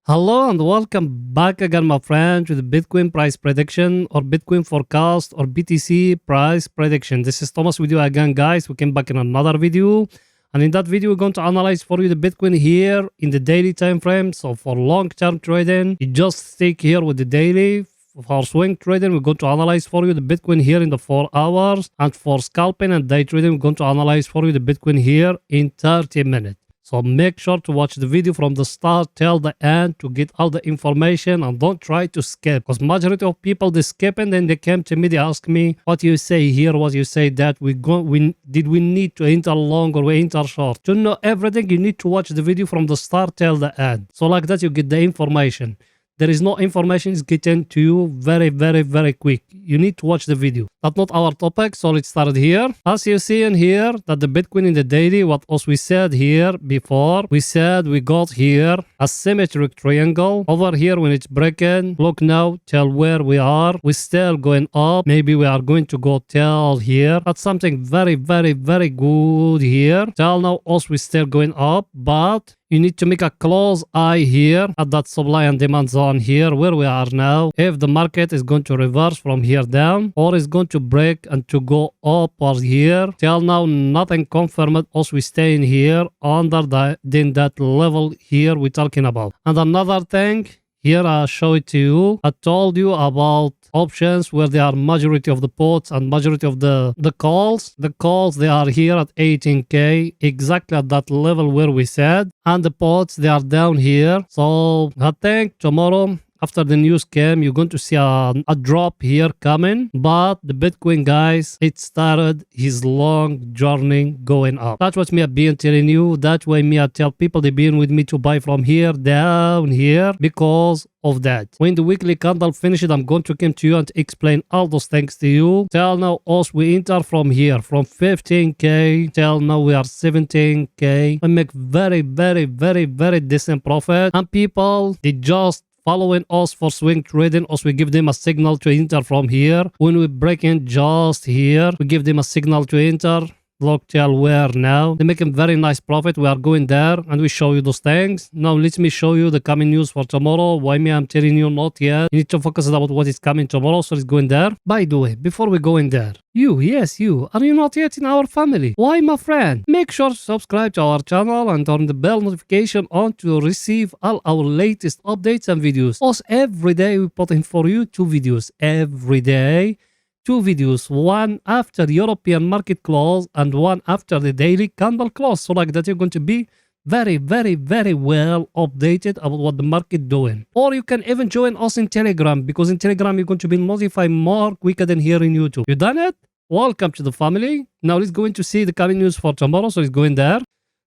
Hello and welcome back again, my friend, to the Bitcoin price prediction or Bitcoin forecast or BTC price prediction. This is Thomas with you again, guys. We came back in another video, and in that video, we're going to analyze for you the Bitcoin here in the daily time frame. So for long-term trading, you just stick here with the daily. For swing trading, we're going to analyze for you the Bitcoin here in the 4 hours, and for scalping and day trading, we're going to analyze for you the Bitcoin here in 30 minutes. So make sure to watch the video from the start till the end to get all the information, and don't try to skip, because majority of people they skip and then they came to me, they ask me what you say here, what you say that, we need to enter long or we enter short. To know everything, you need to watch the video from the start till the end. So like that you get the information. There is no information is getting to you very quick. You need to watch the video. That's not our topic, so let's start here. As you see in here, that the Bitcoin in the daily, what else we said here before, we said we got here a symmetric triangle. Over here when it's breaking, look now, tell where we are. We're still going up. Maybe we are going to go till here. That's something very good here. Till now also we're still going up, but you need to make a close eye here at that supply and demand zone here where we are now. If the market is going to reverse from here down or is going to break and to go upwards here. Till now nothing confirmed. Also we stay in here under that level here we're talking about. And another thing here, I show it to you. I told you about options where there are majority of the puts and majority of the calls. The calls, they are here at 18k, exactly at that level where we said. And the puts, they are down here. So I think tomorrow, after the news came, you're going to see a drop here coming. But the Bitcoin, guys, it started his long journey going up. That's what me I've been telling you. That way me I tell people they been with me to buy from here down here because of that. When the weekly candle finishes, I'm going to come to you and explain all those things to you. Till now, also we enter from here, from 15k till now we are 17k. We make very decent profit, and people they just following us for swing trading. Also we give them a signal to enter from here. When we break in just here, we give them a signal to enter. Look till where now. They're making very nice profit. We are going there and we show you those things. Now let me show you the coming news for tomorrow. Why me I'm telling you not yet. You need to focus about what is coming tomorrow. So let's go in there. By the way, before we go in there, yes you, are you not yet in our family? Why, my friend? Make sure to subscribe to our channel and turn the bell notification on to receive all our latest updates and videos. Also every day we put in for you 2 videos. Every day. 2 videos, one after the European market close and one after the daily candle close. So like that you're going to be very well updated about what the market doing. Or you can even join us in Telegram, because in Telegram you're going to be notified more quicker than here in YouTube. You done it? Welcome to the family. Now let's go in to see the coming news for tomorrow. So let's go in there.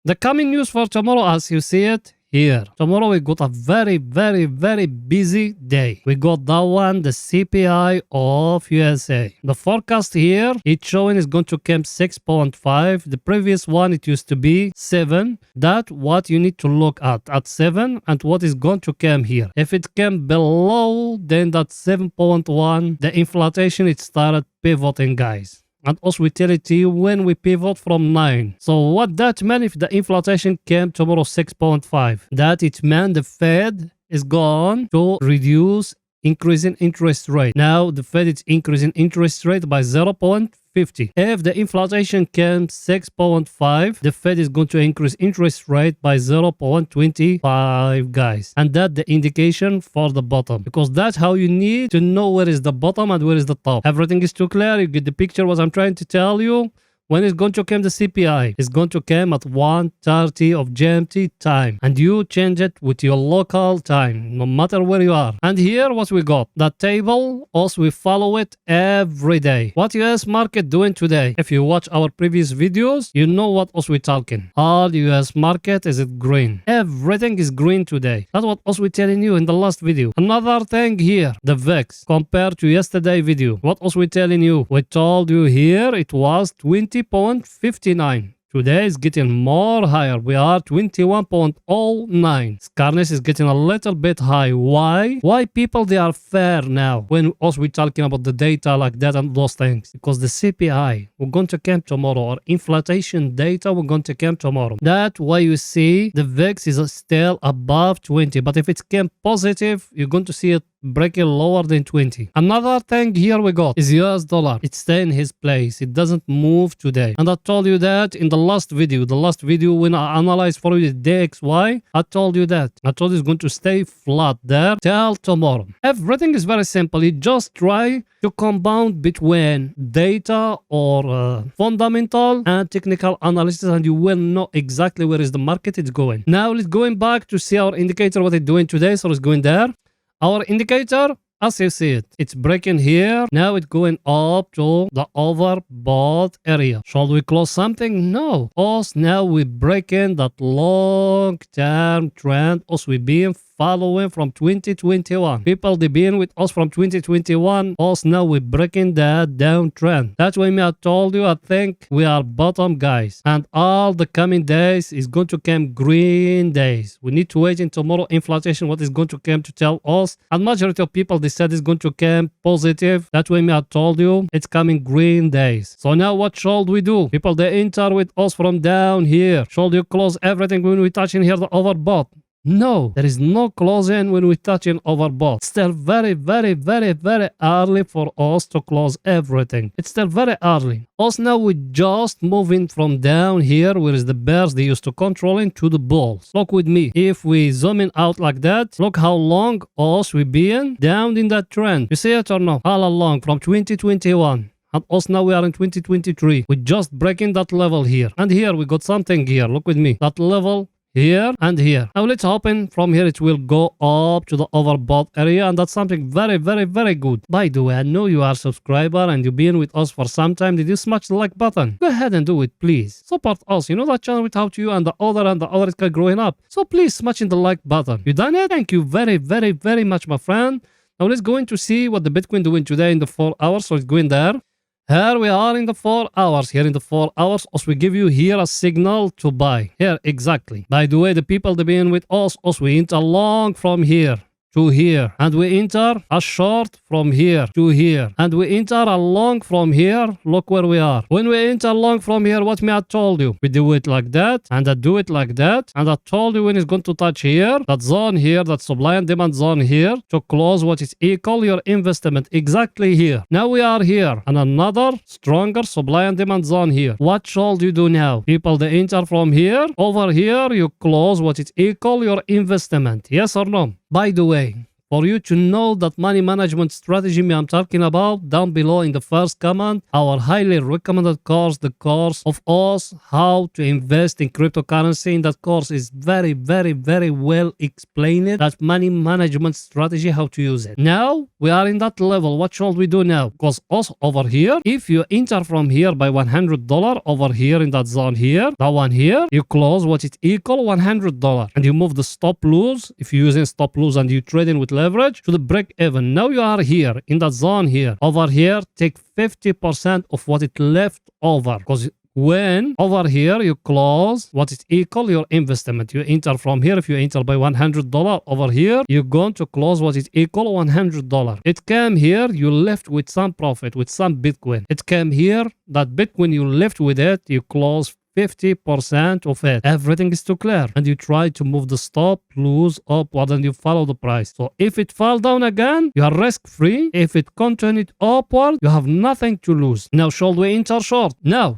The coming news for tomorrow, as you see it here. Tomorrow we got a very busy day. We got that one, the CPI of USA. The forecast here, it's showing is going to come 6.5. The previous one, it used to be 7. That's what you need to look at 7, and what is going to come here. If it came below, then that's 7.1. The inflation, it started pivoting, guys. And also we tell it to you when we pivot from 9. So what that meant if the inflation came tomorrow 6.5? That it meant the Fed is going to reduce increasing interest rate. Now the Fed is increasing interest rate by 0.50. If the inflation came 6.5, the Fed is going to increase interest rate by 0.25, guys. And that's the indication for the bottom, because that's how you need to know where is the bottom and where is the top. Everything is too clear. You get the picture what I'm trying to tell you. When it's going to come the CPI, it's going to come at 1:30 of GMT time. And you change it with your local time, no matter where you are. And here what we got. That table, also we follow it every day. What US market doing today? If you watch our previous videos, you know what also we talking. All US market is it green. Everything is green today. That's what also we telling you in the last video. Another thing here, the VIX compared to yesterday video. What also we telling you? We told you here it was 20.59. Today is getting more higher. We are 21.09. Scarness is getting a little bit high. Why? Why people they are fair now when also we're talking about the data like that and those things? Because the CPI we're going to come tomorrow or inflation data we're going to come tomorrow. That's why you see the VIX is still above 20. But if it came positive, you're going to see it breaking lower than 20. Another thing here we got is US dollar. It stay in his place. It doesn't move today. And I told you that in the last video. The last video when I analyzed for you the DXY, I told you that. I told you it's going to stay flat there till tomorrow. Everything is very simple. You just try to compound between data or fundamental and technical analysis and you will know exactly where is the market is going. Now let's going back to see our indicator what it's doing today. So it's going there. Our indicator, as you see it, it's breaking here. Now it's going up to the overbought area. Shall we close something? No. Also, now we're breaking that long-term trend. Also, we've been following from 2021. People, they've been with us from 2021. Also, now we're breaking that downtrend. That's why I told you, I think we are bottom, guys. And all the coming days is going to come green days. We need to wait in tomorrow inflation, what is going to come to tell us. And majority of people, they said it's going to come positive. That's why I told you, it's coming green days. So now what should we do? People, they enter with us from down here. Should you close everything when we touch in here the overbought? No, there is no closing when we touch in overbought. Still very, very, very, very early for us to close everything. It's still very early. Also now we just moving from down here where is the bears they used to controlling to the bulls. Look with me. If we zoom in out like that, look how long us we been down in that trend. You see it or no? All along from 2021. And also now we are in 2023. We're just breaking that level here. And here we got something here. Look with me. That level here and here. Now let's open from here. It will go up to the overbought area and that's something very, very, very good. By the way, I know you are a subscriber and you've been with us for some time. Did you smash the like button? Go ahead and do it, please. Support us. You know that channel without you and the other is growing up. So please smash in the like button. You done it? Thank you very, very, very much, my friend. Now let's go in to see what the Bitcoin doing today in the 4 hours. So it's going there. Here we are in the 4 hours. Here in the 4 hours, also we give you here a signal to buy. Here, exactly. By the way, the people that been with us, also we enter long from here to here. And we enter a short from here to here. And we enter a long from here. Look where we are. When we enter long from here, what me I told you? We do it like that. And I do it like that. And I told you when it's going to touch here. That zone here. That supply and demand zone here. To close what is equal your investment. Exactly here. Now we are here. And another stronger supply and demand zone here. What shall you do now? People, they enter from here. Over here, you close what is equal your investment. Yes or no? By the way, for you to know that money management strategy I'm talking about, down below in the first comment, our highly recommended course, the course of us, how to invest in cryptocurrency. In that course is very, very, very well explained. That money management strategy, how to use it. Now, we are in that level. What should we do now? Because us over here, if you enter from here by $100 over here in that zone here, that one here, you close what is equal $100. And you move the stop loss, if you're using stop loss and you trading with leverage to the break even. Now you are here in that zone here. Over here, take 50% of what it left over. Because when over here you close what is equal your investment. You enter from here. If you enter by $100 over here, you're going to close what is equal $100. It came here, you left with some profit, with some Bitcoin. It came here, that Bitcoin you left with it, you close 50% of it. Everything is too clear. And you try to move the stop, lose upward, and you follow the price. So if it fall down again, you are risk free. If it continued upward, you have nothing to lose. Now, should we enter short? No.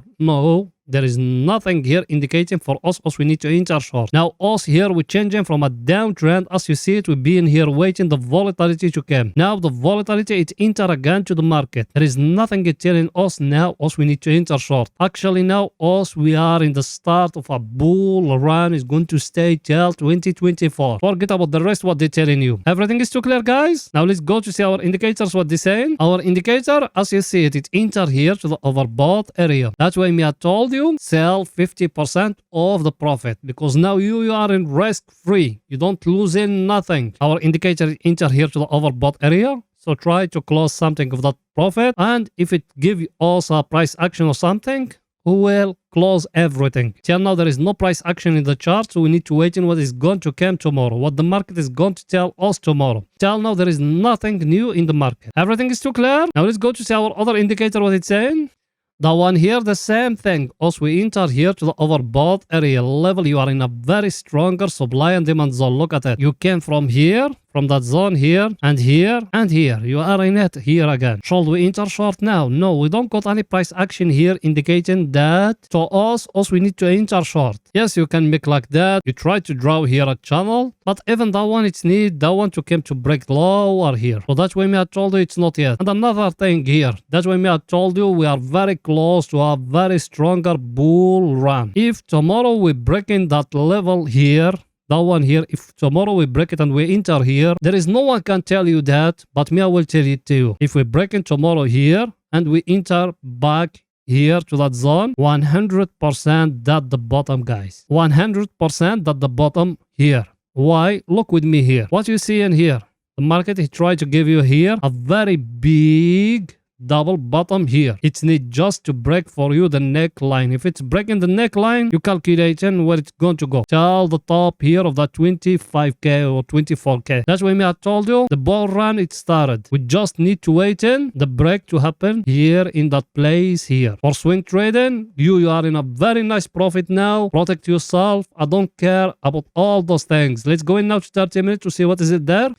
There is nothing here indicating for us we need to enter short. Now us here we're changing from a downtrend. As you see it, we've been here waiting the volatility to come. Now the volatility it enter again to the market. There is nothing telling us now we need to enter short. Actually now we are in the start of a bull run. Is going to stay till 2024. Forget about the rest what they're telling you. Everything is too clear, guys. Now let's go to see our indicators what they're saying. Our indicator, as you see it, it enter here to the overbought area. That's why me I told you sell 50% of the profit, because now you are in risk free. You don't lose in nothing. Our indicator enter here to the overbought area. So try to close something of that profit. And if it give you also a price action or something, who will close everything. Till now, there is no price action in the chart, so we need to wait in what is going to come tomorrow, what the market is going to tell us tomorrow. Till now, there is nothing new in the market. Everything is too clear. Now let's go to see our other indicator, what it's saying. The one here, the same thing. Also, we enter here to the overbought area level. You are in a very stronger supply and demand zone. Look at it. You came from here, from that zone here, and here, and here. You are in it here again. Should we enter short now? No, we don't got any price action here indicating that to us, also we need to enter short. Yes, you can make like that. You try to draw here a channel, but even that one, it's need that one to come to break lower here. So that's why me I told you it's not yet. And another thing here, that's why me I told you we are very close to a very stronger bull run. If tomorrow we break in that level here, that one here, if tomorrow we break it and we enter here, there is no one can tell you that, but me I will tell it to you. If we break in tomorrow here and we enter back here to that zone, 100% that the bottom, guys. 100% that the bottom here. Why? Look with me here. What you see in here, the market is trying to give you here a very big double bottom here. It's need just to break for you the neckline. If it's breaking the neckline, you calculating where it's going to go till the top here of that 25k or 24k. That's why me I told you the bull run it started. We just need to wait in the break to happen here in that place here. For swing trading, you are in a very nice profit now. Protect yourself. I don't care about all those things. Let's go in now to 30 minutes to see what is it there.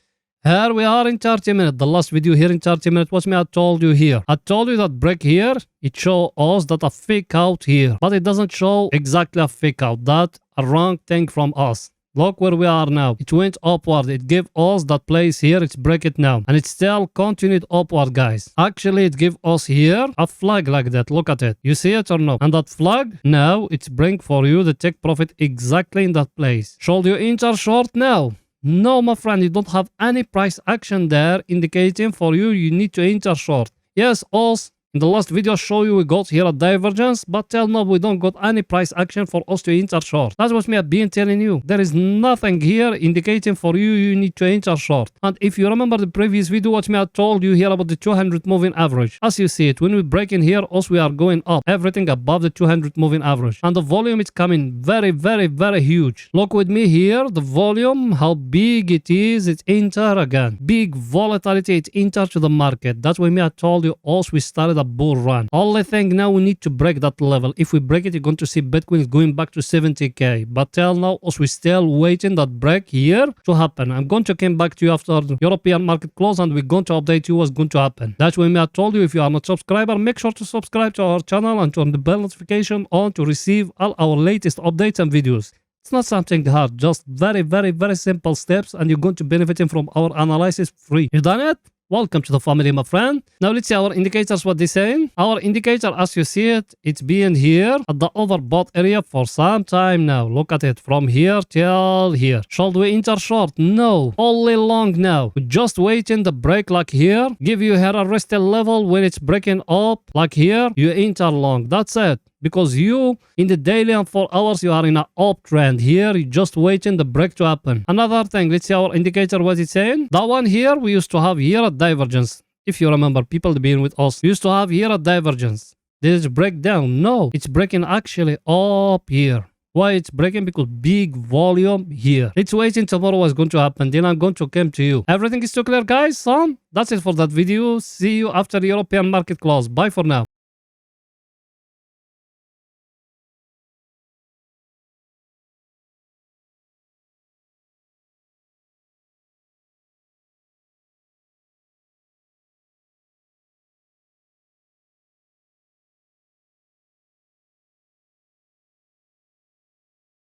Here we are in 30 minutes. The last video here in 30 minutes. What's me I told you here? I told you that break here, it show us that a fake out here. But it doesn't show exactly a fake out. That a wrong thing from us. Look where we are now. It went upward. It gave us that place here. It's break it now. And it still continued upward, guys. Actually, it gave us here a flag like that. Look at it. You see it or no? And that flag, now it's bring for you the take profit exactly in that place. Should you enter short now? No, my friend, you don't have any price action there indicating for you need to enter short. Yes, us in the last video show you we got here a divergence, but till now we don't got any price action for us to enter short. That's what me I've been telling you. There is nothing here indicating for you need to enter short. And if you remember the previous video, what me I told you here about the 200 moving average. As you see it, when we break in here, also we are going up. Everything above the 200 moving average. And the volume is coming very, very, very huge. Look with me here, the volume, how big it is, it's enter again. Big volatility, it's enter to the market. That's why me I told you also we started a bull run. Only thing now we need to break that level. If we break it, you're going to see Bitcoin is going back to 70k. But till now, also we still waiting that break here to happen. I'm going to come back to you after the European market close and we're going to update you what's going to happen. That's why I told you if you are not subscriber, make sure to subscribe to our channel and turn the bell notification on to receive all our latest updates and videos. It's not something hard, just very, very, very simple steps and you're going to benefit from our analysis free. You done it? Welcome to the family, my friend. Now let's see our indicators, what they're saying. Our indicator, as you see it, it's been here at the overbought area for some time now. Look at it from here till here. Should we enter short? No. Only long now. We're just waiting the break like here. Give you here a rested level when it's breaking up like here. You enter long. That's it. Because you, in the daily and 4 hours, you are in an uptrend. Here, you just waiting the break to happen. Another thing, let's see our indicator, what it's saying. That one here, we used to have here a divergence. If you remember, people being with us, we used to have here a divergence. Did it break down? No, it's breaking actually up here. Why it's breaking? Because big volume here. It's waiting tomorrow what's going to happen. Then I'm going to come to you. Everything is too clear, guys. Son, that's it for that video. See you after the European market close. Bye for now.